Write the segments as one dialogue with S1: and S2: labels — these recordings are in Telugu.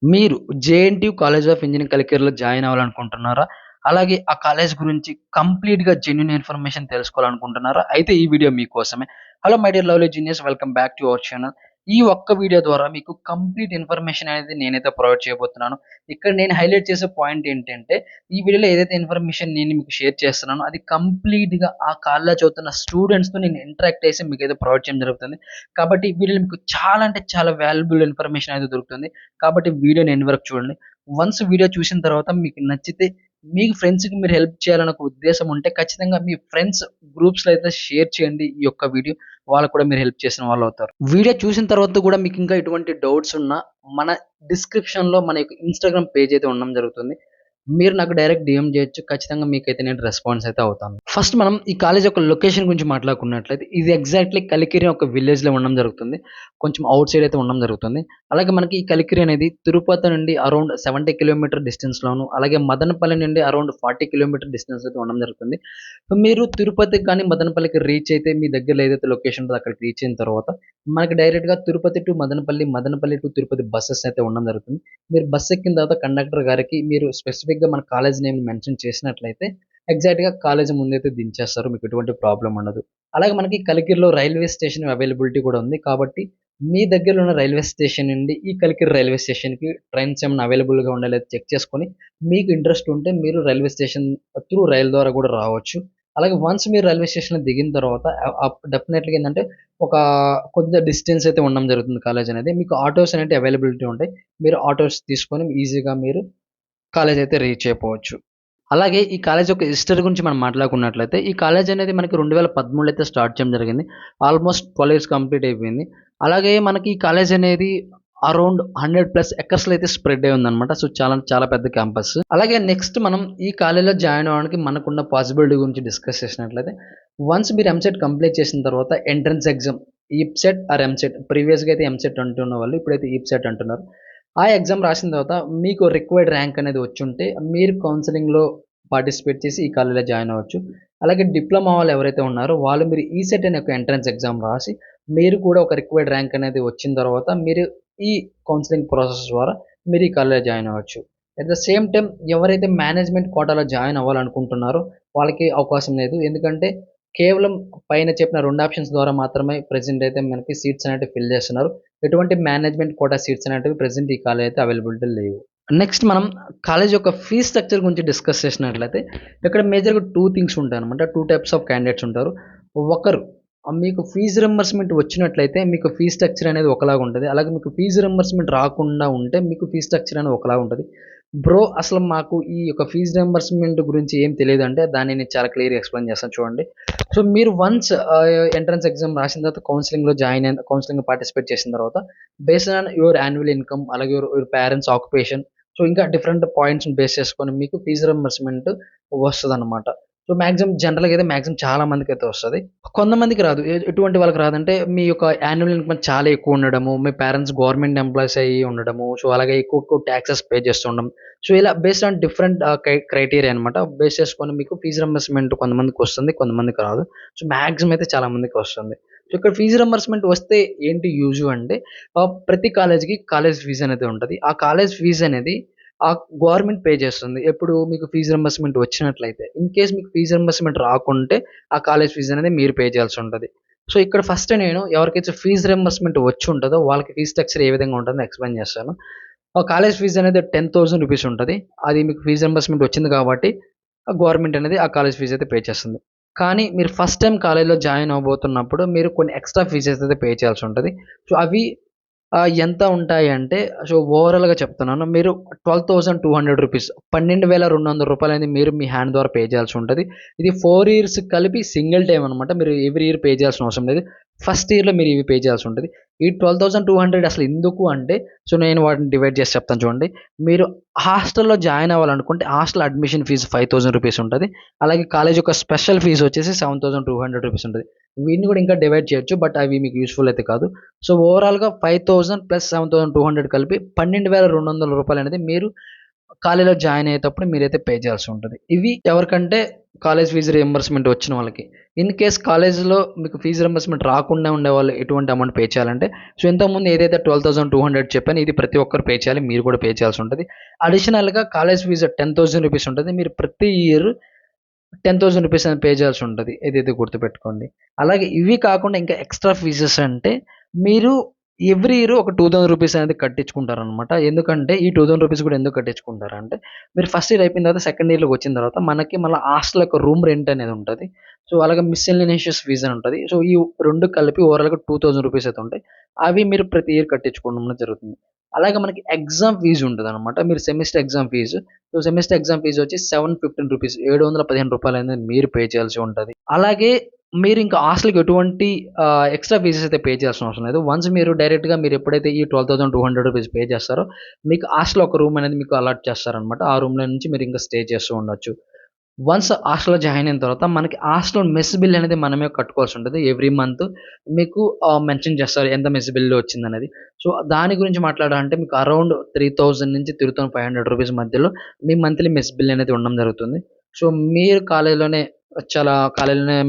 S1: మీరు జేఎన్‌టీయూ కాలేజ్ ఆఫ్ ఇంజినీరింగ్ కలికిరిలో జాయిన్ అవ్వాలనుకుంటున్నారా? అలాగే ఆ కాలేజ్ గురించి కంప్లీట్‌గా జెన్యూన్ ఇన్ఫర్మేషన్ తెలుసుకోవాలనుకుంటున్నారా? అయితే ఈ వీడియో మీకోసమే. Hello my dear lovely genius, welcome back to our channel. ఈ ఒక్క వీడియో ద్వారా మీకు కంప్లీట్ ఇన్ఫర్మేషన్ అనేది నేనైతే ప్రొవైడ్ చేయబోతున్నాను. ఇక్కడ నేను హైలైట్ చేసే పాయింట్ ఏంటంటే, ఈ వీడియోలో ఏదైతే ఇన్ఫర్మేషన్ నేను మీకు షేర్ చేస్తున్నానో అది కంప్లీట్‌గా ఆ కాలేజ్‌లో చదువుతున్న స్టూడెంట్స్‌తో నేను ఇంటరాక్ట్ చేసి మీకైతే ప్రొవైడ్ చేయడం జరుగుతుంది. కాబట్టి ఈ వీడియోలో మీకు చాలా అంటే చాలా వాల్యుబుల్ ఇన్ఫర్మేషన్ అయితే దొరుకుతుంది. కాబట్టి వీడియోని ఎండ్ వరకు చూడండి. వన్స్ వీడియో చూసిన తర్వాత మీకు నచ్చితే మీకు ఫ్రెండ్స్‌కి మీరు హెల్ప్ చేయాలని ఒక ఉద్దేశం ఉంటే ఖచ్చితంగా మీ ఫ్రెండ్స్ గ్రూప్స్‌లో అయితే షేర్ చేయండి ఈ యొక్క వీడియో. వాళ్ళకి కూడా మీరు హెల్ప్ చేసిన వాళ్ళవుతారు. వీడియో చూసిన తర్వాత కూడా మీకు ఇంకా ఎటువంటి డౌట్స్ ఉన్నా మన డిస్క్రిప్షన్‌లో మన యొక్క ఇన్‌స్టాగ్రామ్ పేజ్ అయితే ఉండడం జరుగుతుంది. మీరు నాకు డైరెక్ట్ డీఎం చేయొచ్చు. ఖచ్చితంగా మీకైతే నేను రెస్పాన్స్ అయితే అవుతాను. ఫస్ట్ మనం ఈ కాలేజ్ యొక్క లొకేషన్ గురించి మాట్లాడుకున్నట్లయితే ఇది ఎగ్జాక్ట్‌లీ కలికిరి ఒక విలేజ్‌లో ఉండడం జరుగుతుంది. కొంచెం ఔట్ సైడ్ అయితే ఉండడం జరుగుతుంది. అలాగే మనకి ఈ కలికిరి అనేది తిరుపతి నుండి అరౌండ్ 70 కిలోమీటర్ డిస్టెన్స్‌లోను, అలాగే మదనపల్లి నుండి అరౌండ్ 40 కిలోమీటర్ డిస్టెన్స్ అయితే ఉండడం జరుగుతుంది. మీరు తిరుపతికి గాని, మదనపల్లికి రీచ్ అయితే మీ దగ్గరలో ఏదైతే లొకేషన్ ఉంటదో అక్కడికి రీచ్ అయిన తర్వాత మనకి డైరెక్ట్‌గా Tirupati to Madanapalle, Madanapalle to Tirupati buses అయితే ఉండడం జరుగుతుంది. మీరు బస్ ఎక్కిన తర్వాత కండక్టర్ గారికి మీరు స్పెసిఫిక్‌గా మన కాలేజ్ నేమ్ మెన్షన్ చేసినట్లయితే ఎగ్జాక్ట్‌గా కాలేజ్ ముందైతే దించేస్తారు. మీకు ఎటువంటి ప్రాబ్లమ్ ఉండదు. అలాగే మనకి కలికిరిలో రైల్వే స్టేషన్ అవైలబిలిటీ కూడా ఉంది. కాబట్టి మీ దగ్గరలో ఉన్న రైల్వే స్టేషన్ నుండి ఈ కలికిరి రైల్వే స్టేషన్‌కి ట్రైన్స్ ఏమన్నా అవైలబుల్‌గా ఉన్నాయో లేదో చెక్ చేసుకొని మీకు ఇంట్రెస్ట్ ఉంటే మీరు రైల్వే స్టేషన్ త్రూ రైలు ద్వారా కూడా రావచ్చు. అలాగే వన్స్ మీరు రైల్వే స్టేషన్‌లో దిగిన తర్వాత డెఫినెట్‌గా ఏందంటే ఒక కొద్దిగా డిస్టెన్స్ అయితే ఉండడం జరుగుతుంది కాలేజ్ అనేది. మీకు ఆటోస్ అనేటివి అవైలబిలిటీ ఉంటాయి. మీరు ఆటోస్ తీసుకొని ఈజీగా మీరు కాలేజ్ అయితే రీచ్ అయిపోవచ్చు. అలాగే ఈ కాలేజ్ యొక్క హిస్టరీ గురించి మనం మాట్లాడుకున్నట్లయితే, ఈ కాలేజ్ అనేది మనకి 2013లో అయితే స్టార్ట్ చేయడం జరిగింది. ఆల్మోస్ట్ 12 ఇయర్స్ కంప్లీట్ అయిపోయింది. అలాగే మనకి ఈ కాలేజ్ అనేది అరౌండ్ 100+ ఎకర్స్‌లో అయితే స్ప్రెడ్ అయి ఉందన్నమాట. సో, చాలా చాలా పెద్ద క్యాంపస్. అలాగే నెక్స్ట్ మనం ఈ కాలేజ్‌లో జాయిన్ అవ్వడానికి మనకున్న పాసిబిలిటీ గురించి డిస్కస్ చేసినట్లయితే, వన్స్ మీరు ఎంసెట్ కంప్లీట్ చేసిన తర్వాత entrance exam EAPCET or EAMCET ప్రీవియస్‌గా అయితే ఎంసెట్ అంటున్న వాళ్ళు ఇప్పుడైతే ఈప్సెట్ అంటున్నారు. ఆ ఎగ్జామ్ రాసిన తర్వాత మీకు రిక్వైర్డ్ ర్యాంక్ అనేది వచ్చుంటే మీరు కౌన్సెలింగ్‌లో పార్టిసిపేట్ చేసి ఈ కాలేజ్‌లో జాయిన్ అవ్వచ్చు. అలాగే డిప్లొమా వాళ్ళు ఎవరైతే ఉన్నారో వాళ్ళు మీరు ఈసెట్ అనే ఒక ఎంట్రన్స్ ఎగ్జామ్ రాసి మీరు కూడా ఒక రిక్వైర్డ్ ర్యాంక్ అనేది వచ్చిన తర్వాత మీరు ఈ కౌన్సెలింగ్ ప్రాసెస్ ద్వారా మీరు ఈ కాలేజ్‌లో జాయిన్ అవ్వచ్చు. అట్ ద సేమ్ టైమ్ ఎవరైతే మేనేజ్మెంట్ కోటాలో జాయిన్ అవ్వాలనుకుంటున్నారో వాళ్ళకి అవకాశం లేదు. ఎందుకంటే కేవలం పైన చెప్పిన 2 ఆప్షన్స్ ద్వారా మాత్రమే ప్రెజెంట్ అయితే మనకి సీట్స్ అనేటివి ఫిల్ చేస్తున్నారు. ఎటువంటి మేనేజ్మెంట్ కోటా సీట్స్ అనేటివి ప్రెజెంట్ ఈ కాలేజ్ అయితే అవైలబిలిటీ లేవు. నెక్స్ట్ మనం కాలేజ్ యొక్క ఫీజ్ స్ట్రక్చర్ గురించి డిస్కస్ చేసినట్లయితే ఇక్కడ మేజర్‌గా 2 థింగ్స్ ఉంటాయన్నమాట. 2 టైప్స్ ఆఫ్ క్యాండిడేట్స్ ఉంటారు. ఒకరు మీకు ఫీజ్ రింబర్స్‌మెంట్ వచ్చినట్లయితే మీకు ఫీజ్ స్ట్రక్చర్ అనేది ఒకలాగా ఉంటది. అలాగే మీకు ఫీజ్ రింబర్స్‌మెంట్ రాకుండా ఉంటే మీకు ఫీజ్ స్ట్రక్చర్ అనేది ఒకలాగా ఉంటది. బ్రో అసలు మాకు ఈ యొక్క ఫీజ్ రింబర్స్‌మెంట్ గురించి ఏం తెలీదంటే దాన్ని నేను చాలా క్లియర్‌గా ఎక్స్‌ప్లెయిన్ చేస్తాను చూడండి. సో, మీరు వన్స్ ఎంట్రన్స్ ఎగ్జామ్ రాసిన తర్వాత కౌన్సెలింగ్‌లో పార్టిసిపేట్ చేసిన తర్వాత based on your annual income అలాగే your your parents occupation so, ఇంకా డిఫరెంట్ పాయింట్స్‌ని బేస్ చేసుకొని మీకు ఫీజ్ రింబర్స్‌మెంట్ వస్తదనమాట. సో, జనరల్‌గా అయితే మాక్సిమం చాలా మందికైతే వస్తది. కొంతమందికి రాదు. ఎటువంటి వాళ్ళకి రాదంటే మీ యొక్క యాన్యువల్ ఇన్‌కమ్ చాలా ఎక్కువ ఉండడము, మీ పేరెంట్స్ గవర్నమెంట్ ఎంప్లాయీస్ అయ్యి ఉండడము, సో, అలాగే ఎక్కువ ఎక్కువ టాక్సెస్ పే చేస్తూ ఉండడం. సో, ఇలా బేస్డ్ ఆన్ డిఫరెంట్ క్రైటీరియా అనమాట. బేస్ చేసుకొని మీకు ఫీజ్ రింబర్స్‌మెంట్ కొంతమందికొస్తుంది, కొంతమందికి రాదు. సో, మాక్సిమం అయితే చాలా మందికి వస్తుంది. సో, ఇక్కడ ఫీజ్ రింబర్స్‌మెంట్ వస్తే ఏంటి యూజు అంటే ప్రతి కాలేజ్‌కి కాలేజ్ ఫీజ్ అనేది ఉంటది. ఆ కాలేజ్ ఫీజ్ అనేది గవర్నమెంట్ పే చేస్తుంది. ఎప్పుడు మీకు ఫీజ్ రింబర్స్‌మెంట్ వచ్చినట్లయితే. ఇన్ కేస్ మీకు ఫీజ్ రింబర్స్‌మెంట్ రాకుంటే ఆ కాలేజ్ ఫీజ్ అనేది మీరు పే చేయాల్సి ఉంటది. సో, ఇక్కడ ఫస్ట్ నేను ఎవరికైతే ఫీజ్ రింబర్స్‌మెంట్ వచ్చి ఉంటదో వాళ్ళకి ఫీజ్ స్ట్రక్చర్ ఏ విధంగా ఉంటుందో ఎక్స్‌ప్లెయిన్ చేస్తాను. కాలేజ్ ఫీజ్ అనేది 10,000 రూపీస్ ఉంటది. అది మీకు ఫీజ్ రింబర్స్‌మెంట్ వచ్చింది కాబట్టి గవర్నమెంట్ అనేది ఆ కాలేజ్ ఫీజ్ అయితే పే చేస్తుంది. కానీ మీరు ఫస్ట్ టైమ్ కాలేజ్‌లో జాయిన్ అవ్వబోతున్నప్పుడు మీరు కొన్ని ఎక్స్‌ట్రా ఫీజెస్ అయితే పే చేయాల్సి ఉంటది. సో, అవి ఎంత ఉంటాయంటే ఓవరాల్‌గా చెప్తున్నాను. మీరు రూ. 12,200 అనేది మీరు మీ హ్యాండ్ ద్వారా పే చేయాల్సి ఉంటది. ఇది 4 ఇయర్స్ కలిపి సింగిల్ టైమ్ అనమాట. మీరు ఎవ్రీ ఇయర్ పే చేయాల్సిన అవసరం లేదు. ఫస్ట్ ఇయర్‌లో మీరు ఇవి పే చేయాల్సి ఉంటది. ఈ 12,200 అసలు ఎందుకు అంటే నేను వాటిని డివైడ్ చేసి చెప్తాను చూడండి. మీరు హాస్టల్‌లో జాయిన్ అవ్వాలనుకుంటే హాస్టల్ అడ్మిషన్ ఫీజ్ రూ. 5,000 ఉంటది. అలాగే కాలేజ్ యొక్క స్పెషల్ ఫీజ్ వచ్చేసి రూ. 7,200 ఉంటది. వీటిని కూడా ఇంకా డివైడ్ చేయొచ్చు. బట్ అవి మీకు యూజ్‌ఫుల్ అయితే కాదు. సో, ఓవరాల్‌గా 5,000 ప్లస్ 7,200 కలిపి రూ. 12,200 అనేది మీరు కాలేజ్‌లో జాయిన్ అయ్యేటప్పుడు మీరైతే పే చేయాల్సి ఉంటది. ఇవి ఎవరికంటే కాలేజ్ ఫీజు రీయింబర్స్‌మెంట్ వచ్చిన వాళ్ళకి. ఇన్ కేస్ కాలేజ్‌లో మీకు ఫీజు రీయింబర్స్‌మెంట్ రాకుండా ఉండేవాళ్ళు ఎటువంటి అమౌంట్ పే చేయాలంటే, సో ఇంతకుముందు ఏదైతే 12,200 చెప్పానో ఇది ప్రతి ఒక్కరు పే చేయాలి. మీరు కూడా పే చేయాల్సి ఉంటది. అడిషనల్‌గా కాలేజ్ ఫీజు 10,000 రూపీస్ ఉంటది. మీరు ప్రతి ఇయర్ 10,000 రూపీస్ అనేది పే చేయాల్సి ఉంటది. ఇదైతే గుర్తుపెట్టుకోండి. అలాగే ఇవి కాకుండా ఇంకా ఎక్స్‌ట్రా ఫీజెస్ అంటే మీరు ఎవ్రీ ఇయర్ ఒక 2,000 రూపీస్ అనేది కట్టించుకుంటారనమాట. ఎందుకంటే ఈ 2,000 రూపీస్ కూడా ఎందుకు కట్టించుకుంటారంటే మీరు ఫస్ట్ ఇయర్ అయిపోయిన తర్వాత సెకండ్ ఇయర్‌లోకి వచ్చిన తర్వాత మనకి మళ్ళా హాస్టల్ యొక్క రూమ్ రెంట్ అనేది ఉంటది. సో అలాగే మిస్‌సెల్లేనియస్ ఫీస్ అని ఉంటది. సో ఈ 2 కలిపి ఓవరాల్‌గా 2,000 రూపీస్ అయితే ఉంటాయి. అవి మీరు ప్రతి ఇయర్ కట్టించుకోవడం అనేది జరుగుతుంది. అలాగే మనకి ఎగ్జామ్ ఫీజ్ ఉంటదనమాట. మీరు semester exam fee so semester exam fees వచ్చి రూ. 715 అనేది మీరు పే చేయాల్సి ఉంటది. అలాగే మీరు ఇంకా హాస్టల్‌కి ఎటువంటి ఎక్స్‌ట్రా ఫీజెస్ అయితే పే చేయాల్సిన అవసరం లేదు. వన్స్ మీరు డైరెక్ట్‌గా మీరు ఎప్పుడైతే ఈ 12,200 రూపీస్ పే చేస్తారో మీకు హాస్టల్‌లో ఒక రూమ్ అనేది మీకు అలాట్ చేస్తారనమాట. ఆ రూమ్‌లో నుంచి మీరు ఇంకా స్టే చేస్తూ ఉండొచ్చు. వన్స్ హాస్టల్‌లో జాయిన్ అయిన తర్వాత మనకి హాస్టల్ మెస్ బిల్ అనేది మనమే కట్టుకోవాల్సి ఉంటది. ఎవ్రీ మంత్ మీకు మెన్షన్ చేస్తారు ఎంత మెస్ బిల్ వచ్చిందనేది. సో దాని గురించి మాట్లాడాలంటే మీకు అరౌండ్ 3,000 నుంచి 3,500 రూపీస్ మధ్యలో మీ మంత్లీ మెస్ బిల్ అనేది ఉండడం జరుగుతుంది. సో మీరు కాలేజ్‌లోనే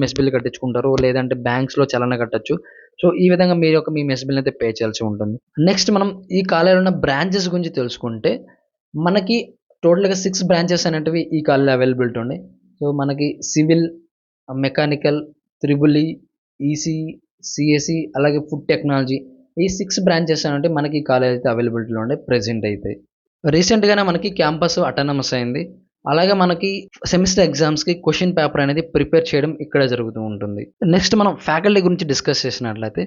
S1: మెస్ బిల్ కట్టించుకుంటారు. లేదంటే బ్యాంక్స్‌లో చలానా కట్టొచ్చు. సో ఈ విధంగా మీ మెస్ బిల్ అయితే పే చేయాల్సి ఉంటుంది. నెక్స్ట్ మనం ఈ కాలేజ్‌లో ఉన్న బ్రాంచెస్ గురించి తెలుసుకుంటే మనకి టోటల్‌గా 6 బ్రాంచెస్ అనేటివి ఈ కాలేజ్‌లో అవైలబిలిటీ ఉన్నాయి. సో మనకి civil, mechanical, triple E, ECE, CSE అలాగే ఫుడ్ టెక్నాలజీ ఈ 6 బ్రాంచెస్ అనేటివి మనకి ఈ కాలేజ్ అయితే అవైలబిలిటీలో ఉన్నాయి ప్రెజెంట్ అయితే. రీసెంట్‌గానే మనకి క్యాంపస్ అటానమస్ అయింది. అలాగే మనకి సెమిస్టర్ ఎగ్జామ్స్‌కి క్వెషన్ పేపర్ అనేది ప్రిపేర్ చేయడం ఇక్కడ జరుగుతూ ఉంటుంది. నెక్స్ట్ మనం ఫ్యాకల్టీ గురించి డిస్కస్ చేసినట్లయితే,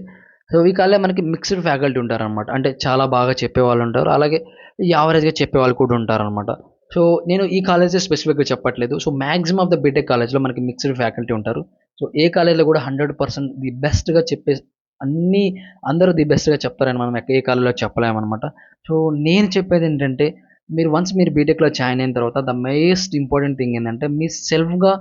S1: సో ఈ కాలేజ్‌లో మనకి మిక్స్డ్ ఫ్యాకల్టీ ఉంటారనమాట. అంటే చాలా బాగా చెప్పేవాళ్ళు ఉంటారు. అలాగే యావరేజ్‌గా చెప్పేవాళ్ళు కూడా ఉంటారనమాట. సో నేను ఈ కాలేజే స్పెసిఫిక్‌గా చెప్పట్లేదు. So maximum of the BTech కాలేజ్‌లో మనకి మిక్స్డ్ ఫ్యాకల్టీ ఉంటారు. సో ఏ కాలేజ్‌లో కూడా 100% ది బెస్ట్‌గా చెప్పే అన్నీ అందరూ ది బెస్ట్‌గా చెప్తారని మనం ఏ కాలేజ్‌లో చెప్పలేమనమాట. సో నేను చెప్పేదేంటంటే మీరు బీటెక్‌లో జాయిన్ అయిన తర్వాత ద మోస్ట్ ఇంపార్టెంట్ థింగ్ ఏందంటే మీరు సెల్ఫ్‌గా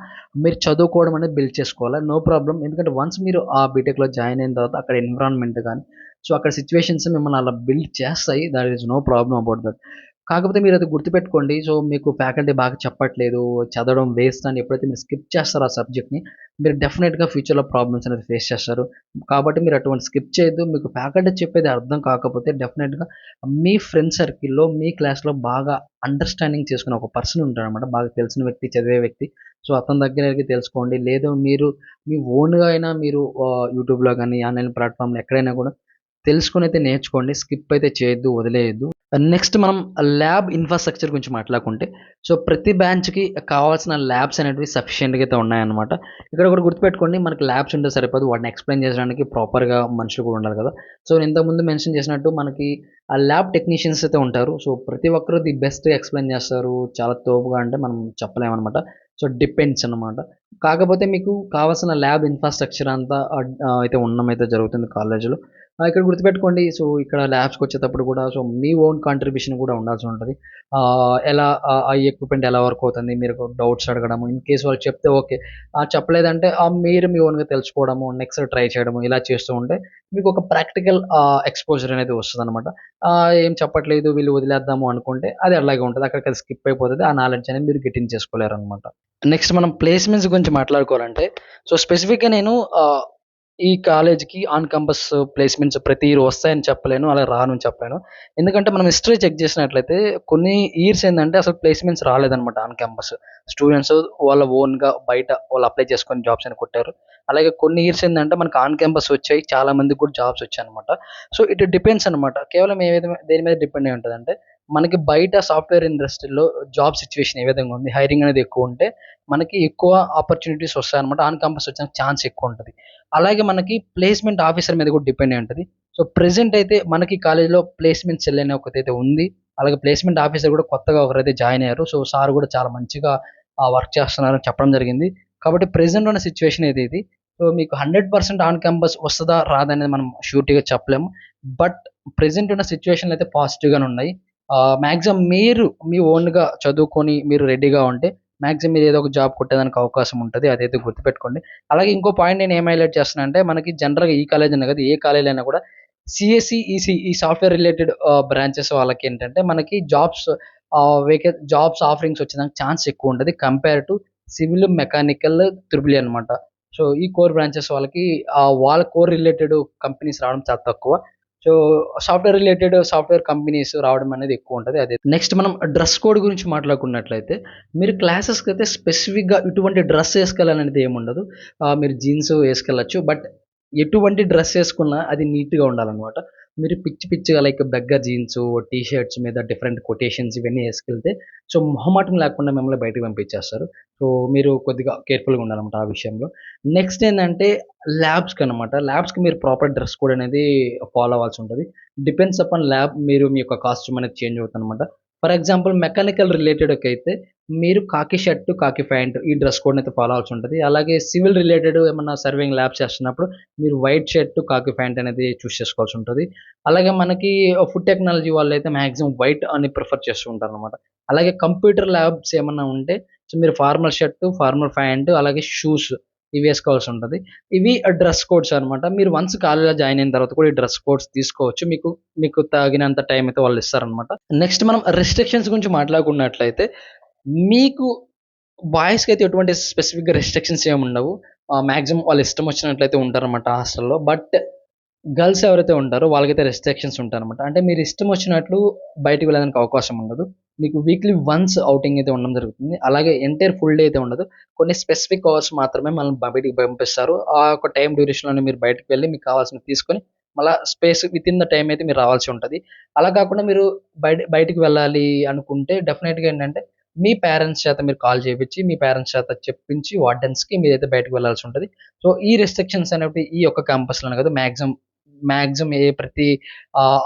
S1: మీరు చదువుకోవడం అనేది బిల్డ్ చేసుకోవాలి. No problem. ఎందుకంటే వన్స్ మీరు ఆ బీటెక్‌లో జాయిన్ అయిన తర్వాత అక్కడ ఎన్విరాన్మెంట్ గాని, సో అక్కడ సిట్యుయేషన్స్ మిమ్మల్ని అలా బిల్డ్ చేస్తాయి. There is no problem about that. కాకపోతే మీరది గుర్తుపెట్టుకోండి. సో మీకు ఫ్యాకల్టీ బాగా చెప్పట్లేదు, చదవడం వేస్ట్ అని ఎప్పుడైతే మీరు స్కిప్ చేస్తారో ఆ సబ్జెక్ట్‌ని, మీరు డెఫినెట్‌గా ఫ్యూచర్‌లో ప్రాబ్లమ్స్ అనేది ఫేస్ చేస్తారు. కాబట్టి మీరు అటువంటి స్కిప్ చేయొద్దు. మీకు ఫ్యాకల్టీ చెప్పేది అర్థం కాకపోతే డెఫినెట్‌గా మీ ఫ్రెండ్ సర్కిల్‌లో, మీ క్లాస్‌లో బాగా అండర్‌స్టాండింగ్ చేసుకునే ఒక పర్సన్ ఉంటాడనమాట. బాగా తెలిసిన వ్యక్తి, చదివే వ్యక్తి. సో అతని దగ్గర వెళ్లి తెలుసుకోండి. లేదు మీరు మీ ఓన్‌గా అయినా మీరు యూట్యూబ్‌లో గాని, ఆన్‌లైన్ ప్లాట్‌ఫామ్‌లో ఎక్కడైనా కూడా తెలుసుకొనైతే నేర్చుకోండి. స్కిప్ అయితే చేయొద్దు, వదిలేయొద్దు. నెక్స్ట్ మనం ల్యాబ్ ఇన్‌ఫ్రాస్ట్రక్చర్ గురించి మాట్లాడుకుంటే, సో ప్రతి బ్రాంచ్‌కి కావాల్సిన ల్యాబ్స్ అనేటివి సఫిషియెంట్‌గా అయితే ఉన్నాయన్నమాట. ఇక్కడ ఒకటి గుర్తుపెట్టుకోండి మనకి ల్యాబ్స్ ఉంటే సరిపోదు. వాటిని ఎక్స్‌ప్లెయిన్ చేయడానికి ప్రాపర్‌గా మనుషులు కూడా ఉండాలి కదా! సో నేను ఇంతకుముందు మెన్షన్ చేసినట్టు మనకి ఆ ల్యాబ్ టెక్నీషియన్స్ అయితే ఉంటారు. సో ప్రతి ఒక్కరు ది బెస్ట్‌గా ఎక్స్‌ప్లెయిన్ చేస్తారు. చాలా తోపుగా అంటే మనం చెప్పలేమనమాట. సో డిపెండ్స్ అన్నమాట. కాకపోతే మీకు కావాల్సిన ల్యాబ్ ఇన్‌ఫ్రాస్ట్రక్చర్ అంతా అయితే ఉండడం అయితే జరుగుతుంది కాలేజ్‌లో. ఇక్కడ గుర్తుపెట్టుకోండి. సో, ఇక్కడ ల్యాబ్స్‌కొచ్చేటప్పుడు కూడా సో, మీ ఓన్ కాంట్రిబ్యూషన్ కూడా ఉండాల్సి ఉంటది. ఎలా ఆ ఎక్విప్‌మెంట్ ఎలా వర్క్ అవుతుంది, మీరు డౌట్స్ అడగడము, ఇన్ కేస్ వాళ్ళు చెప్తే ఓకే. చెప్పలేదంటే మీరు మీ ఓన్‌గా తెలుసుకోవడము, నెక్స్ట్ ట్రై చేయడము ఇలా చేస్తూ ఉంటే మీకు ఒక ప్రాక్టికల్ ఎక్స్‌పోజర్ అనేది వస్తదనమాట. ఏం చెప్పట్లేదు వీళ్ళు వదిలేద్దాము అనుకుంటే అది అలాగే ఉంటది. అక్కడికి స్కిప్ అయిపోతది. ఆ నాలెడ్జ్ అనేది మీరు గెయిన్ చేసుకోలేరనమాట. నెక్స్ట్ మనం ప్లేస్‌మెంట్స్ గురించి మాట్లాడుకోవాలంటే సో, స్పెసిఫిక్‌గా నేను ఈ కాలేజ్‌కి ఆన్ క్యాంపస్ ప్లేస్‌మెంట్స్ ప్రతి ఇయర్ వస్తాయని చెప్పలేను. అలా రానని చెప్పలేను. ఎందుకంటే మనం హిస్టరీ చెక్ చేసినట్లయితే కొన్ని ఇయర్స్ ఏందంటే అసలు ప్లేస్‌మెంట్స్ రాలేదన్నమాట ఆన్ క్యాంపస్. స్టూడెంట్స్ వాళ్ళ ఓన్‌గా బయట వాళ్ళు అప్లై చేసుకొని జాబ్స్ అని కొట్టారు. అలాగే కొన్ని ఇయర్స్ ఏందంటే మనకు ఆన్ క్యాంపస్ వచ్చాయి. చాలా మందికి కూడా జాబ్స్ వచ్చాయన్నమాట. సో ఇట్ డిపెండ్స్ అన్నమాట. కేవలం దేని మీద డిపెండ్ అయి ఉంటదంటే మనకి బయట సాఫ్ట్‌వేర్ ఇండస్ట్రీలో జాబ్ సిట్యుయేషన్ ఏ విధంగా ఉంది, హైరింగ్ అనేది ఎక్కువుంటే మనకి ఎక్కువ ఆపర్చునిటీస్ వస్తాయన్నమాట. ఆన్ క్యాంపస్ వచ్చే ఛాన్స్ ఎక్కువుంటది. అలాగే మనకి ప్లేస్‌మెంట్ ఆఫీసర్ మీద కూడా డిపెండ్ అయి ఉంటది. సో, ప్రెజెంట్ అయితే మనకి కాలేజ్‌లో ప్లేస్‌మెంట్ సెల్ అనే ఒకటైతే ఉంది. అలాగే ప్లేస్‌మెంట్ ఆఫీసర్ కూడా కొత్తగా ఒకరైతే జాయిన్ అయ్యారు. సో, సార్ కూడా చాలా మంచిగా వర్క్ చేస్తున్నారని చెప్పడం జరిగింది. కాబట్టి ప్రెజెంట్ ఉన్న సిట్యుయేషన్ అయితే ఇది. సో, మీకు 100% ఆన్ క్యాంపస్ వస్తదా? రాదా? అనేది మనం షూరిటీగా చెప్పలేము. బట్ ప్రెజెంట్ ఉన్న సిట్యుయేషన్‌లు అయితే పాజిటివ్‌గానే ఉన్నాయి. మాక్సిమం మీరు మీ ఓన్‌గా చదువుకొని మీరు రెడీగా ఉంటే మాక్సిమం మీరు ఏదో ఒక జాబ్ కొట్టేదానికి అవకాశం ఉంటది. అదైతే గుర్తుపెట్టుకోండి. అలాగే ఇంకో పాయింట్ నేను ఏం హైలైట్ చేస్తున్నా అంటే మనకి జనరల్‌గా ఈ కాలేజ్ అనే కాదు ఏ కాలేజ్‌లో అయినా కూడా సీఎస్‌సి, ఈసీ ఈ సాఫ్ట్‌వేర్ రిలేటెడ్ బ్రాంచెస్ వాళ్ళకేంటంటే మనకి జాబ్స్ జాబ్స్ ఆఫరింగ్స్ వచ్చేదానికి ఛాన్స్ ఎక్కువ ఉంటది. Compare to civil, mechanical, triple E అనమాట. సో ఈ కోర్ బ్రాంచెస్ వాళ్ళకి వాళ్ళ కోర్ రిలేటెడ్ కంపెనీస్ రావడం చాలా తక్కువ. సో సాఫ్ట్‌వేర్ కంపెనీస్ రావడం అనేది ఎక్కువుంటది. అదే నెక్స్ట్ మనం డ్రెస్ కోడ్ గురించి మాట్లాడుకున్నట్లయితే, మీరు క్లాసెస్‌కైతే స్పెసిఫిక్‌గా ఇటువంటి డ్రెస్ ఏసుకెళ్ళాలనేది ఏముండదు. మీరు జీన్స్ ఏసుకెళ్ళొచ్చు. బట్ ఎటువంటి డ్రెస్ ఏసుకున్నా అది నీట్‌గా ఉండాలనమాట. మీరు పిచ్చిగా like beggar jeans, T shirts మీద డిఫరెంట్ కొటేషన్స్ ఇవన్నీ ఏసుకెళ్తే సో మొహమాటం లేకుండా మిమ్మల్ని బయటకి పంపించేస్తారు. సో మీరు కొద్దిగా కేర్‌ఫుల్‌గా ఉండాలనమాట ఆ విషయంలో. నెక్స్ట్ ఏందంటే ల్యాబ్స్‌కి మీరు ప్రాపర్ డ్రెస్ కోడ్ అనేది ఫాలో అవ్వాల్సి ఉంటది. డిపెండ్స్ అపాన్ ల్యాబ్ మీరు మీ యొక్క కాస్ట్యూమ్ అనేది చేంజ్ అవుతుందనమాట. ఫర్ ఎగ్జాంపుల్ మెకానికల్ రిలేటెడ్‌కైతే మీరు ఖాకీ షర్ట్, ఖాకీ ప్యాంట్ ఈ డ్రెస్ కోడ్‌ని అయితే ఫాలో అవ్వాల్సి ఉంటది. అలాగే సివిల్ రిలేటెడ్ ఏమన్నా సర్వేయింగ్ ల్యాబ్స్ చేస్తున్నప్పుడు మీరు వైట్ షర్ట్, ఖాకీ ప్యాంట్ అనేది చూస్ చేసుకోవాల్సి ఉంటది. అలాగే మనకి ఫుడ్ టెక్నాలజీ వాళ్ళైతే మాక్సిమం వైట్ అని ప్రిఫర్ చేస్తూ ఉంటారనమాట. అలాగే కంప్యూటర్ ల్యాబ్స్ ఏమన్నా ఉంటే సో మీరు ఫార్మల్ షర్ట్, ఫార్మల్ ప్యాంట్ అలాగే షూస్ ఇవి వేసుకోవాల్సి ఉంటది. ఇవి డ్రెస్ కోడ్స్ అనమాట. మీరు వన్స్ కాలేజ్‌లో జాయిన్ అయిన తర్వాత కూడా ఈ డ్రెస్ కోడ్స్ తీసుకోవచ్చు. మీకు తగినంత టైం అయితే వాళ్ళు ఇస్తారనమాట. నెక్స్ట్ మనం రెస్ట్రిక్షన్స్ గురించి మాట్లాడుకున్నట్లయితే, మీకు బాయ్స్‌కైతే ఎటువంటి స్పెసిఫిక్‌గా రెస్ట్రిక్షన్స్ ఏమి ఉండవు. మాక్సిమం వాళ్ళ ఇష్టం వచ్చినట్లయితే ఉంటారనమాట హాస్టల్‌లో. బట్ గర్ల్స్ ఎవరైతే ఉంటారో వాళ్ళకైతే రెస్ట్రిక్షన్స్ ఉంటాయనమాట. అంటే మీరు ఇష్టం వచ్చినట్లు బయటికి వెళ్ళడానికి అవకాశం ఉండదు. మీకు వీక్లీ వన్స్ ఔటింగ్ అయితే ఉండడం జరుగుతుంది. అలాగే ఎంటైర్ ఫుల్ డే అయితే ఉండదు. కొన్ని స్పెసిఫిక్ అవర్స్ మాత్రమే మనల్ని బయటికి పంపిస్తారు. ఆ యొక్క టైమ్ డ్యూరేషన్‌లోనే మీరు బయటికి వెళ్లి మీకు కావాల్సినవి తీసుకొని మళ్ళా స్పేస్ వితిన్ ద టైమ్ అయితే మీరు రావాల్సి ఉంటది. అలా కాకుండా మీరు బయటికి వెళ్ళాలి అనుకుంటే డెఫినెట్‌గా ఏంటంటే మీ పేరెంట్స్ చేత మీరు కాల్ చేపిచ్చి, మీ పేరెంట్స్ చేత చెప్పించి వార్డెన్స్‌కి మీరైతే బయటకి వెళ్ళాల్సి ఉంటది. సో ఈ రెస్ట్రిక్షన్స్ అనేవి ఈ యొక్క క్యాంపస్‌లోనే కాదు మాక్సిమం ప్రతి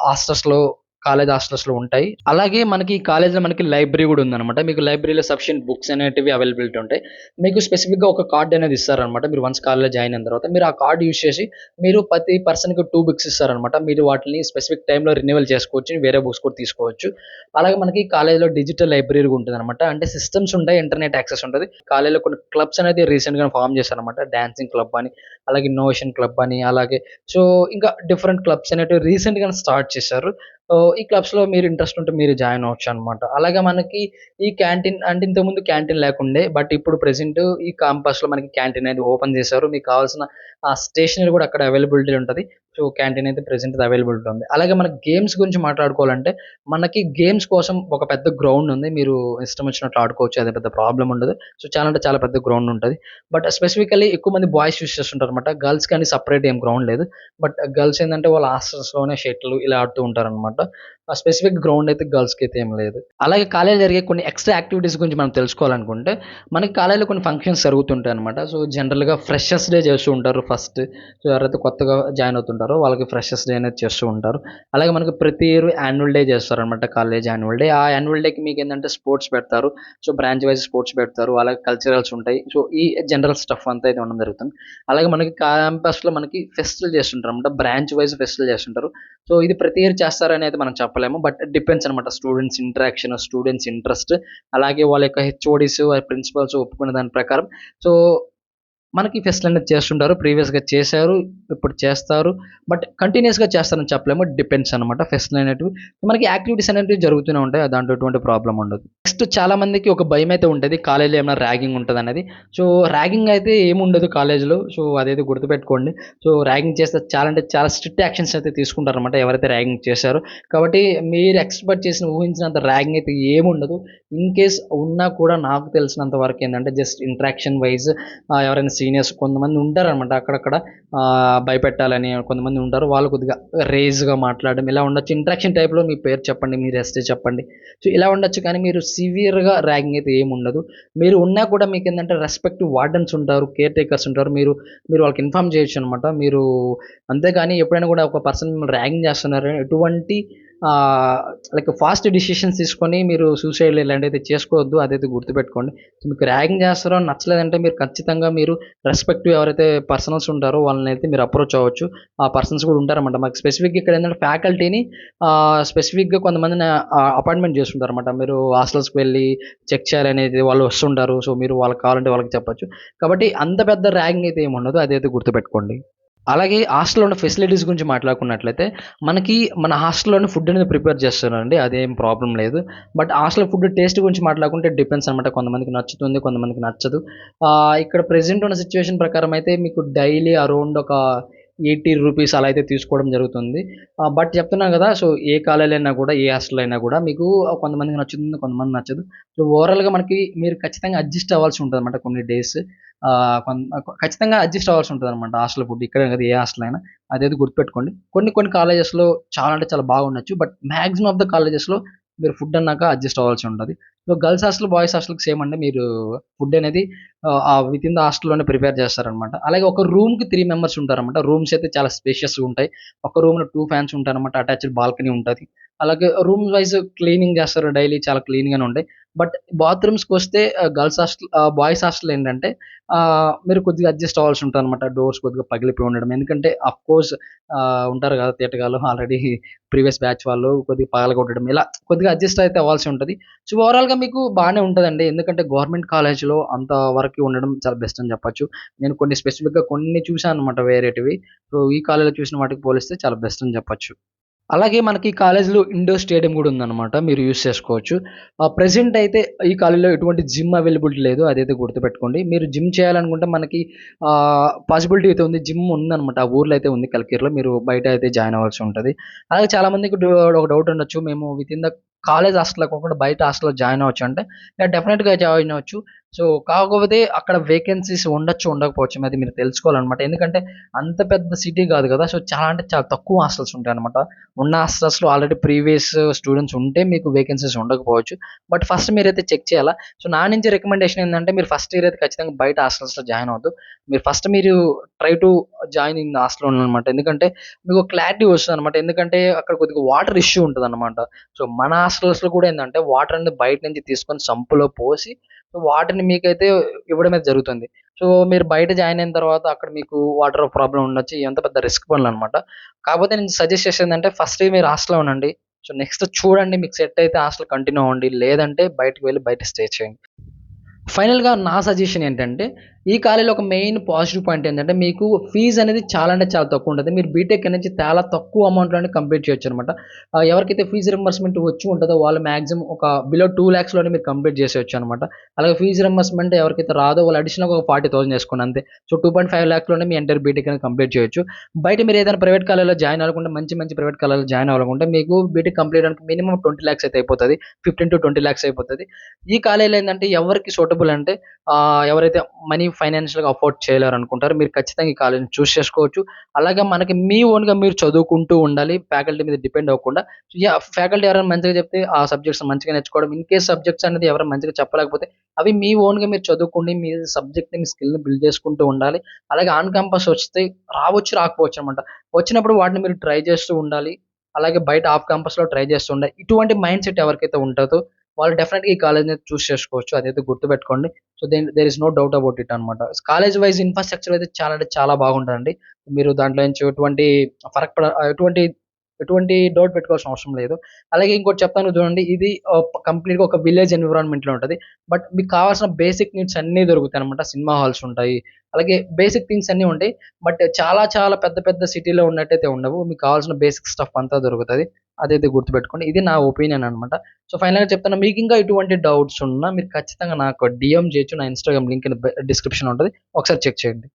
S1: హాస్టల్స్‌లో కాలేజ్ హాస్టల్స్‌లో ఉంటాయి. అలాగే మనకి కాలేజ్‌లో మనకి లైబ్రరీ గూడా ఉందనమాట. మీకు లైబ్రరీలో సఫిషియెంట్ బుక్స్ అనేటివి అవైలబిలిటీ ఉంటాయి. మీకు స్పెసిఫిక్‌గా ఒక కార్డ్ అనేది ఇస్తారనమాట. మీరు వన్స్ కాలేజ్‌లో జాయిన్ అయిన తర్వాత మీరు ఆ కార్డ్ యూజ్ చేసి మీరు ప్రతి పర్సన్‌కి 2 బుక్స్ ఇస్తారనమాట. మీరు వాటిని స్పెసిఫిక్ టైమ్‌లో రెన్యువల్ చేసుకోవచ్చు. వేరే బుక్స్ కూడా తీసుకోవచ్చు. అలాగే మనకి కాలేజ్‌లో డిజిటల్ లైబ్రరీ ఉంటదనమాట. అంటే సిస్టమ్స్ ఉంటాయి. ఇంటర్నెట్ యాక్సెస్ ఉంటది. కాలేజ్‌లో కొన్ని క్లబ్స్ అనేది రీసెంట్‌గానే ఫార్మ్ చేశారనమాట. డాన్సింగ్ క్లబ్ అని, అలాగే ఇన్నోవేషన్ క్లబ్ అని, అలాగే సో ఇంకా డిఫరెంట్ క్లబ్స్ అనేటివి రీసెంట్‌గానే స్టార్ట్ చేశారు. ఈ క్లబ్స్‌లో మీరు ఇంట్రెస్ట్ ఉంటే మీరు జాయిన్ అవ్వచ్చనమాట. అలాగే మనకి ఈ క్యాంటీన్ అంటే ఇంతకుముందు క్యాంటీన్ లేకుండే. బట్ ఇప్పుడు ప్రెజెంట్ ఈ క్యాంపస్‌లో మనకి క్యాంటీన్ అనేది ఓపెన్ చేశారు. మీకు కావాల్సిన స్టేషనరీ కూడా అక్కడ అవైలబిలిటీ ఉంటది. సో క్యాంటీన్ అయితే ప్రెజెంట్ అవైలబిలిటీ ఉంది. అలాగే మనకి గేమ్స్ గురించి మాట్లాడుకోవాలంటే మనకి గేమ్స్ కోసం ఒక పెద్ద గ్రౌండ్ ఉంది. మీరు ఇష్టం వచ్చినట్లు ఆడుకోవచ్చు. అది పెద్ద ప్రాబ్లమ్ ఉండదు. సో చాలా అంటే చాలా పెద్ద గ్రౌండ్ ఉంటది. బట్ స్పెసిఫికల్లీ ఎక్కువ మంది బాయ్స్ యూజ్ చేస్తుంటారనమాట. గర్ల్స్‌కని సెపరేట్ ఏం గ్రౌండ్ లేదు. బట్ గర్ల్స్ ఏందంటే వాళ్ళ హాస్టల్స్‌లోనే షటిల్ ఇలా ఆడుతూ ఉంటారనమాట. ఆ స్పెసిఫిక్ గ్రౌండ్ అయితే గర్ల్స్‌కైతే ఏం లేదు. అలాగే కాలేజ్‌లో జరిగే కొన్ని ఎక్స్‌ట్రా యాక్టివిటీస్ గురించి మనం తెలుసుకోవాలనుకుంటే, మనకి కాలేజ్‌లో కొన్ని ఫంక్షన్స్ జరుగుతుంటాయనమాట. సో జనరల్‌గా ఫ్రెషర్స్ డే చేస్తూ ఉంటారు ఫస్ట్. సో ఎవరైతే కొత్తగా జాయిన్ అవుతుంటారో వాళ్ళకి ఫ్రెషర్స్ డే అనేది చేస్తూ ఉంటారు. అలాగే మనకి ప్రతి ఇయర్ యాన్యువల్ డే చేస్తారనమాట. College annual day. ఆ యాన్యువల్ డేకి మీకేందంటే స్పోర్ట్స్ పెడతారు. సో బ్రాంచ్ వైస్ స్పోర్ట్స్ పెడతారు. అలాగే కల్చరల్స్ ఉంటాయి. సో ఈ జనరల్ స్టఫ్ అంతా అయితే ఉండడం జరుగుతుంది. అలాగే మనకి క్యాంపస్‌లో మనకి ఫెస్టులు చేస్తుంటారనమాట. బ్రాంచ్ వైస్ ఫెస్టులు చేస్తుంటారు. సో ఇది ప్రతి ఇయర్ చేస్తారని అయితే మనం చెప్పలేము. బట్ డిపెండ్స్ అనమాట. స్టూడెంట్స్ ఇంటరాక్షన్, స్టూడెంట్స్ ఇంట్రెస్ట్, అలాగే వాళ్ళ యొక్క హెచ్ఓడీస్, ప్రిన్సిపల్స్ ఒప్పుకునే దాని ప్రకారం సో మనకి ఫెస్ట్‌లనేది చేస్తుంటారు. ప్రీవియస్‌గా చేశారు. ఇప్పుడు చేస్తారు. బట్ కంటిన్యూయస్‌గా చేస్తారని చెప్పలేము. డిపెండ్స్ అనమాట ఫెస్ట్‌లనేటివి. మనకి యాక్టివిటీస్ అనేటివి జరుగుతూనే ఉంటాయి. దాంట్లో ఎటువంటి ప్రాబ్లమ్ ఉండదు. నెక్స్ట్ చాలా మందికి ఒక భయమైతే ఉంటది. కాలేజ్‌లో ఏమైనా ర్యాగింగ్ ఉంటదనేది. సో ర్యాగింగ్ అయితే ఏముండదు కాలేజ్‌లో. సో అదైతే గుర్తుపెట్టుకోండి. సో ర్యాగింగ్ చేస్తే చాలా అంటే చాలా స్ట్రిక్ట్ యాక్షన్స్ అయితే తీసుకుంటారనమాట. ఎవరైతే ర్యాగింగ్ చేశారో. కాబట్టి మీరు ఎక్స్‌పెక్ట్ చేసిన ఊహించినంత ర్యాగింగ్ అయితే ఏముండదు. ఇన్ కేస్ ఉన్నా కూడా నాకు తెలిసినంత వరకు ఏందంటే జస్ట్ ఇంటరాక్షన్ వైస్ ఎవరైనా సీనియర్స్ కొంతమంది ఉంటారనమాట అక్కడక్కడ భయపెట్టాలని కొంతమంది ఉంటారు. వాళ్ళు కొద్దిగా రేజ్‌గా మాట్లాడడం ఇలా ఉండొచ్చు. ఇంటరాక్షన్ టైప్‌లో మీ పేరు చెప్పండి, మీ ఎస్‌ఏ చెప్పండి. సో ఇలా ఉండొచ్చు కానీ మీరు సివియర్‌గా ర్యాగింగ్ అయితే ఏముండదు. మీరు ఉన్నా కూడా మీకేందంటే రెస్పెక్టివ్ వార్డెన్స్ ఉంటారు, కేర్ టేకర్స్ ఉంటారు. మీరు వాళ్ళకి ఇన్ఫార్మ్ చేయొచ్చనమాట. అంతేగాని ఎప్పుడైనా కూడా ఒక పర్సన్ మిమ్మల్ని ర్యాగింగ్ చేస్తున్నారని ఎటువంటి లైక్ ఫాస్ట్ డిసిషన్స్ తీసుకొని మీరు సూసైడ్‌లు ఇలాంటివైతే చేసుకోవద్దు. అదైతే గుర్తుపెట్టుకోండి. సో మీకు ర్యాగింగ్ చేస్తారో నచ్చలేదంటే మీరు ఖచ్చితంగా రెస్పెక్టివ్ ఎవరైతే పర్సనల్స్ ఉంటారో వాళ్ళనైతే మీరు అప్రోచ్ అవ్వచ్చు. ఆ పర్సన్స్ కూడా ఉంటారన్నమాట. మాకు స్పెసిఫిక్‌గా ఇక్కడ ఏంటంటే ఫ్యాకల్టీని స్పెసిఫిక్‌గా కొంతమందిని అపాయింట్‌మెంట్ చేసుంటారన్నమాట. మీరు హాస్టల్స్‌కి వెళ్ళి చెక్ చేయాలనేది వాళ్ళు వస్తుంటారు. సో మీరు వాళ్ళకి కావాలంటే వాళ్ళకి చెప్పొచ్చు. కాబట్టి అంత పెద్ద ర్యాగింగ్ అయితే ఏమి ఉండదు. అదైతే గుర్తుపెట్టుకోండి. అలాగే హాస్టల్‌లో ఉన్న ఫెసిలిటీస్ గురించి మాట్లాడుకున్నట్లయితే, మనకి మన హాస్టల్‌లోనే ఫుడ్ అనేది ప్రిపేర్ చేస్తారండి. అదేం ప్రాబ్లమ్ లేదు. బట్ హాస్టల్ ఫుడ్ టేస్ట్ గురించి మాట్లాడుకుంటే డిపెండ్స్ అనమాట. కొంతమందికి నచ్చుతుంది, కొంతమందికి నచ్చదు. ఇక్కడ ప్రెజెంట్ ఉన్న సిట్యుయేషన్ ప్రకారం అయితే మీకు డైలీ అరౌండ్ ఒక ₹80 అలా అయితే తీసుకోవడం జరుగుతుంది. బట్ చెప్తున్నాను కదా! సో, ఏ కాలేజీలో అయినా కూడా, ఏ హాస్టల్ అయినా కూడా మీకు కొంతమందికి నచ్చుతుంది, కొంతమందికి నచ్చదు. సో, ఓవరాల్‌గా మనకి మీరు ఖచ్చితంగా అడ్జస్ట్ అవ్వాల్సి ఉంటదనమాట కొన్ని డేస్. ఖచ్చితంగా అడ్జస్ట్ అవ్వాల్సి ఉంటదనమాట హాస్టల్ ఫుడ్. ఇక్కడే కాదు ఏ హాస్టల్ అయినా. అదైతే గుర్తుపెట్టుకోండి. కొన్ని కొన్ని కాలేజెస్‌లో చాలా అంటే చాలా బాగుండొచ్చు. బట్ మాక్సిమం ఆఫ్ ద కాలేజెస్‌లో మీరు ఫుడ్ అన్నాక అడ్జస్ట్ అవ్వాల్సి ఉంటది. సో, గర్ల్స్ హాస్టల్, బాయ్స్ హాస్టల్‌కి సేమ్ అండి. మీరు ఫుడ్ అనేది వితిన్ ద హాస్టల్‌లోనే ప్రిపేర్ చేస్తారనమాట. అలాగే ఒక రూమ్‌కి 3 మెంబర్స్ ఉంటారనమాట. రూమ్స్ అయితే చాలా స్పేషియస్‌గా ఉంటాయి. ఒక రూమ్‌లో 2 ఫ్యాన్స్ ఉంటాయనమాట. అటాచ్డ్ బాల్కనీ ఉంటది. అలాగే రూమ్ వైస్ క్లీనింగ్ చేస్తారు డైలీ చాలా క్లీన్‌గానే ఉంటాయి. బట్ బాత్రూమ్స్‌కొస్తే గర్ల్స్ హాస్టల్ బాయ్స్ హాస్టల్ ఏంటంటే మీరు కొద్దిగా అడ్జస్ట్ అవ్వాల్సి ఉంటదనమాట. డోర్స్ కొద్దిగా పగిలిపోయి ఉండడం. ఎందుకంటే ఆఫ్‌కోర్స్ ఉంటారు కదా! తీటగాళ్ళు ఆల్రెడీ ప్రీవియస్ బ్యాచ్ వాళ్ళు కొద్దిగా పగలగొట్టడం ఇలా కొద్దిగా అడ్జస్ట్ అయితే అవ్వాల్సి ఉంటది. సో, ఓవరాల్‌గా మీకు బానే ఉంటదండి. ఎందుకంటే గవర్నమెంట్ కాలేజ్‌లో అంత వరకి ఉండడం చాలా బెస్ట్ అని చెప్పొచ్చు. నేను కొన్ని స్పెసిఫిక్‌గా కొన్ని చూసాననమాట వేరేటివి. సో, ఈ కాలేజ్‌లో చూసిన వాటికి పోలిస్తే చాలా బెస్ట్ అని చెప్పొచ్చు. అలాగే మనకి కాలేజ్‌లో ఇండోర్ స్టేడియం గూడా ఉందనమాట. మీరు యూజ్ చేసుకోవచ్చు. ప్రెజెంట్ అయితే ఈ కాలేజ్‌లో ఎటువంటి జిమ్ అవైలబిలిటీ లేదు. అదైతే గుర్తుపెట్టుకోండి. మీరు జిమ్ చేయాలనుకుంటే మనకి పాసిబిలిటీ అయితే ఉంది. జిమ్ ఉందనమాట. ఆ ఊర్లో అయితే ఉంది కలికిరిలో. మీరు బయట అయితే జాయిన్ అవ్వాల్సి ఉంటది. అలాగే చాలా మందికి ఒక డౌట్ ఉండొచ్చు. మేము వితిన్ ద కాలేజ్ హాస్టల్‌లో కాకుండా బయట హాస్టల్‌లో జాయిన్ అవ్వచ్చా అంటే, యాహ్! డెఫినెట్‌గా జాయిన్ అవ్వచ్చు. సో, కాకపోతే అక్కడ వేకెన్సీస్ ఉండొచ్చు, ఉండకపోవచ్చు. అది మీరు తెలుసుకోవాలనమాట. ఎందుకంటే అంత పెద్ద సిటీ గాదు గదా! సో, చాలా అంటే చాలా తక్కువ హాస్టల్స్ ఉంటాయనమాట. ఉన్న హాస్టల్స్‌లో ఆల్రెడీ ప్రీవియస్ స్టూడెంట్స్ ఉంటే మీకు వేకెన్సీస్ ఉండకపోవచ్చు. బట్ ఫస్ట్ మీరైతే చెక్ చేయాలా. సో, నా నుంచి రికమెండేషన్ ఏందంటే మీరు ఫస్ట్ ఇయర్ అయితే ఖచ్చితంగా బయట హాస్టల్స్‌లో జాయిన్ అవ్వద్దు. మీరు ట్రై టు జాయిన్ ఇన్ హాస్టల్‌లోననమాట. ఎందుకంటే మీకు క్లారిటీ వస్తదనమాట. ఎందుకంటే అక్కడ కొద్దిగా వాటర్ ఇష్యూ ఉంటదనమాట. సో, మన హాస్టల్స్‌లో కూడా ఏందంటే వాటర్ అనేది బయట నుంచి తీసుకొని సంపులో పోసి సో, వాటర్‌ని మీకైతే ఇవ్వడమే జరుగుతుంది. సో, మీరు బయట జాయిన్ అయిన తర్వాత అక్కడ మీకు వాటర్ ప్రాబ్లమ్ ఉండొచ్చు. ఇదంతా పెద్ద రిస్క్ పనులనమాట. కాకపోతే నేను సజెస్ట్ చేసేదేంటంటే ఫస్ట్ మీరు హాస్టల్‌లో ఉండండి. సో, నెక్స్ట్ చూడండి మీకు సెట్ అయితే హాస్టల్ కంటిన్యూ అవ్వండి. లేదంటే బయటికి వెళ్లి బయట స్టే చేయండి. ఫైనల్‌గా నా సజెషన్ ఏంటంటే, ఈ కాలేజ్‌లో ఒక మెయిన్ పాజిటివ్ పాయింట్ ఏంటంటే, మీకు ఫీజ్ అనేది చాలా అంటే చాలా తక్కువుంటది. మీరు బీటెక్ అనేది చాలా తక్కువ అమౌంట్‌లోనే కంప్లీట్ చేయొచ్చనమాట. ఎవరికైతే ఫీజ్ రింబర్స్‌మెంట్ వచ్చి ఉంటదో వాళ్ళు మాక్సిమం ఒక బిలో 2,00,000లోనే మీరు కంప్లీట్ చేసేయొచ్చనమాట. అలాగే ఫీజ్ రింబర్స్‌మెంట్ ఎవరికైతే రాదో వాళ్ళు అడిషనల్‌గా ఒక 40,000 చేసుకోండి అంతే. సో, 2.5 లాక్స్‌లోనే మీ ఎంటైర్ బీటెక్ అనేది కంప్లీట్ చేయొచ్చు. బయట మీరు ఏదైనా ప్రైవేట్ కాలేజ్‌లో జాయిన్ అవ్వాలనుకుంటే మంచి మంచి ప్రైవేట్ కాలేజ్‌లో జాయిన్ అవ్వాలనుకుంటే మీకు బీటెక్ కంప్లీట్ అవ్వడానికి మినిమమ్ 20,00,000 అయితే అయిపోతది. 15-20 లాక్స్ అయిపోతది. ఈ కాలేజ్‌లో ఏందంటే ఎవరికి సూటబుల్ అంటే ఎవరైతే మనీ ఫైనాన్షియల్‌గా అఫోర్డ్ చేయలేరనుకుంటారో మీరు ఖచ్చితంగా ఈ కాలేజ్‌ని చూజ్ చేసుకోవచ్చు. అలాగే మనకి మీ ఓన్‌గా మీరు చదువుకుంటూ ఉండాలి. ఫ్యాకల్టీ మీద డిపెండ్ అవ్వకుండా. ఫ్యాకల్టీ ఎవరైనా మంచిగా చెప్తే ఆ సబ్జెక్ట్స్ మంచిగా నేర్చుకోవడం. ఇన్‌కేస్ సబ్జెక్ట్స్ అనేది ఎవరైనా మంచిగా చెప్పలేకపోతే అవి మీ ఓన్‌గా మీరు చదువుకోండి. మీ సబ్జెక్ట్‌ని, మీ స్కిల్‌ని బిల్డ్ చేసుకుంటూ ఉండాలి. అలాగే ఆన్ క్యాంపస్ వస్తే రావచ్చు, రాకపోవచ్చు అనమాట. వచ్చినప్పుడు వాటిని మీరు ట్రై చేస్తూ ఉండాలి. అలాగే బయట ఆఫ్ క్యాంపస్‌లో ట్రై చేస్తూ ఉండాలి. ఇటువంటి మైండ్ సెట్ ఎవరికైతే ఉంటదో వాళ్ళు డెఫినెట్‌గా ఈ కాలేజ్‌ని చూజ్ చేసుకోవచ్చు. అదైతే గుర్తుపెట్టుకోండి. So, there is no doubt about it అనమాట. కాలేజ్ వైస్ ఇన్‌ఫ్రాస్ట్రక్చర్ అయితే చాలా అంటే చాలా బాగుంటదండి. మీరు దాంట్లో నుంచి ఫరక్ పడ ఎటువంటి ఎటువంటి డౌట్ పెట్టుకోవాల్సిన అవసరం లేదు. అలాగే ఇంకోటి చెప్తాను చూడండి. ఇది కంప్లీట్‌గా ఒక విలేజ్ ఎన్విరాన్మెంట్‌లో ఉంటది. బట్ మీకు కావాల్సిన బేసిక్ నీడ్స్ అన్నీ దొరుకుతాయన్నమాట. సినిమా హాల్స్ ఉంటాయి. అలాగే బేసిక్ థింగ్స్ అన్నీ ఉంటాయి. బట్ చాలా చాలా పెద్ద పెద్ద సిటీలో ఉన్నట్టయితే ఉండవు. మీకు కావాల్సిన బేసిక్ స్టఫ్ అంతా దొరుకుతది. అదైతే గుర్తుపెట్టుకోండి. ఇది నా ఒపీనియన్ అనమాట. సో, ఫైనల్‌గా చెప్తున్నా మీకింకా ఎటువంటి డౌట్స్ ఉన్నా మీరు ఖచ్చితంగా నాకు డీఎం చేయొచ్చు. నా ఇన్‌స్టాగ్రామ్ లింక్ డిస్క్రిప్షన్‌లో ఉంటది. ఒకసారి చెక్ చేయండి.